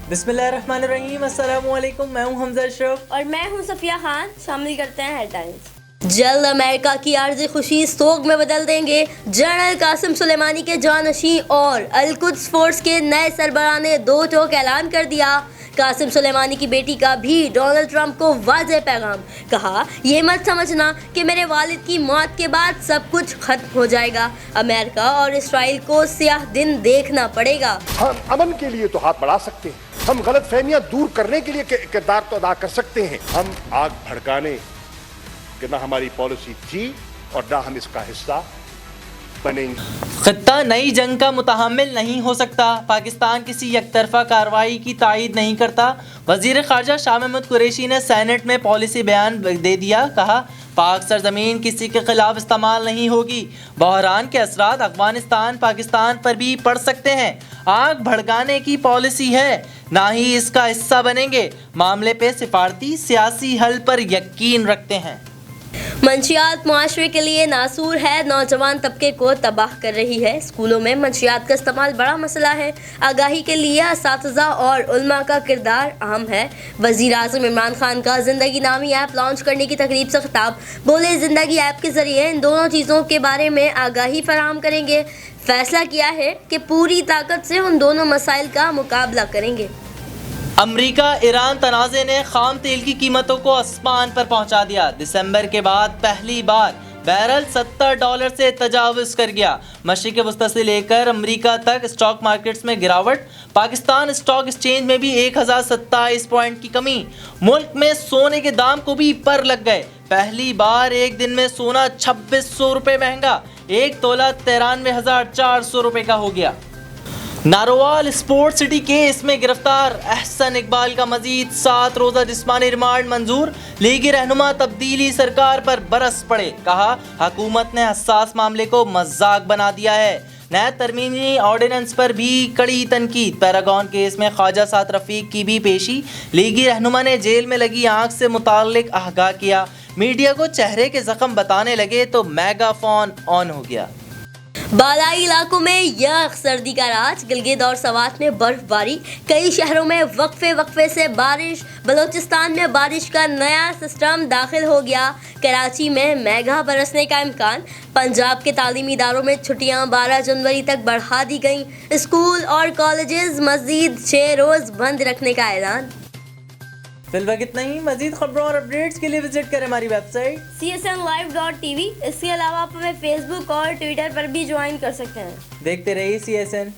بسم اللہ الرحمن الرحیم، السلام علیکم، میں ہوں حمزہ اشرف اور میں ہوں صفیہ خان۔ شامل کرتے ہیں ہیڈ لائنز۔ جلد امریکہ کی عارضی خوشی سوگ میں بدل دیں گے جنرل قاسم سلیمانی کے جانشین اور القدس فورس کے نئے سربراہ نے دو ٹوک اعلان کر دیا۔ قاسم سلیمانی کی بیٹی کا بھی ڈونلڈ ٹرمپ کو واضح پیغام، کہا یہ مت سمجھنا کہ میرے والد کی موت کے بعد سب کچھ ختم ہو جائے گا، امریکہ اور اسرائیل کو سیاہ دن دیکھنا پڑے گا۔ ہم امن کے لیے تو ہاتھ بڑھا سکتے ہیں، ہم غلط فہمیاں دور کرنے کے لیے کردار تو ادا کر سکتے ہیں، ہم آگ بھڑکانے کہ نہ ہماری پالیسی تھی اور نہ ہم اس کا حصہ بنیں گے۔ خطہ نئی جنگ کا متحمل نہیں ہو سکتا، پاکستان کسی یک طرفہ کارروائی کی تائید نہیں کرتا۔ وزیر خارجہ شاہ محمود قریشی نے سینٹ میں پالیسی بیان دے دیا، کہا پاک سرزمین کسی کے خلاف استعمال نہیں ہوگی۔ بحران کے اثرات افغانستان پاکستان پر بھی پڑ سکتے ہیں، آگ بھڑکانے کی پالیسی ہے، نہ ہی اس کا حصہ بنیں گے، معاملے پہ سفارتی سیاسی حل پر یقین رکھتے ہیں۔ منشیات معاشرے کے لیے ناسور ہے، نوجوان طبقے کو تباہ کر رہی ہے۔ اسکولوں میں منشیات کا استعمال بڑا مسئلہ ہے، آگاہی کے لیے اساتذہ اور علماء کا کردار اہم ہے۔ وزیر اعظم عمران خان کا زندگی نامی ایپ لانچ کرنے کی تقریب سے خطاب، بولے زندگی ایپ کے ذریعے ان دونوں چیزوں کے بارے میں آگاہی فراہم کریں گے، فیصلہ کیا ہے کہ پوری طاقت سے ان دونوں مسائل کا مقابلہ کریں گے۔ امریکہ ایران تنازع نے خام تیل کی قیمتوں کو آسمان پر پہنچا دیا، دسمبر کے بعد پہلی بار بیرل $70 سے تجاوز کر گیا۔ مشرق وسطی سے لے کر امریکہ تک اسٹاک مارکیٹس میں گراوٹ، پاکستان اسٹاک ایکسچینج میں بھی 1027 پوائنٹ کی کمی۔ ملک میں سونے کے دام کو بھی پر لگ گئے، پہلی بار ایک دن میں سونا 2600 روپے مہنگا، ایک تولہ 93,400 روپے کا ہو گیا۔ ناروال اسپورٹ سٹی کیس میں گرفتار احسن اقبال کا مزید 7 روزہ جسمانی ریمانڈ منظور، لیگی رہنما تبدیلی سرکار پر برس پڑے، کہا حکومت نے حساس معاملے کو مذاق بنا دیا ہے۔ نئے ترمیمی آرڈیننس پر بھی کڑی تنقید، پیراگون کیس میں خواجہ سعد رفیق کی بھی پیشی، لیگی رہنما نے جیل میں لگی آنکھ سے متعلق آگاہ کیا، میڈیا کو چہرے کے زخم بتانے لگے تو میگا فون آن ہو گیا۔ بالائی علاقوں میں یخ سردی کا راج، گلگت اور سوات میں برف باری، کئی شہروں میں وقفے سے بارش، بلوچستان میں بارش کا نیا سسٹم داخل ہو گیا، کراچی میں میگھا برسنے کا امکان، پنجاب کے تعلیمی اداروں میں چھٹیاں 12 جنوری تک بڑھا دی گئیں، اسکول اور کالجز مزید 6 روز بند رکھنے کا اعلان۔ فی الوقت اتنا ہی، مزید خبروں اور اپڈیٹس کے لیے وزٹ کریں ہماری ویب سائٹ csnlive.tv۔ اس کے علاوہ آپ ہمیں فیس بک اور ٹویٹر پر بھی جوائن کر سکتے ہیں۔ دیکھتے رہیے CSN۔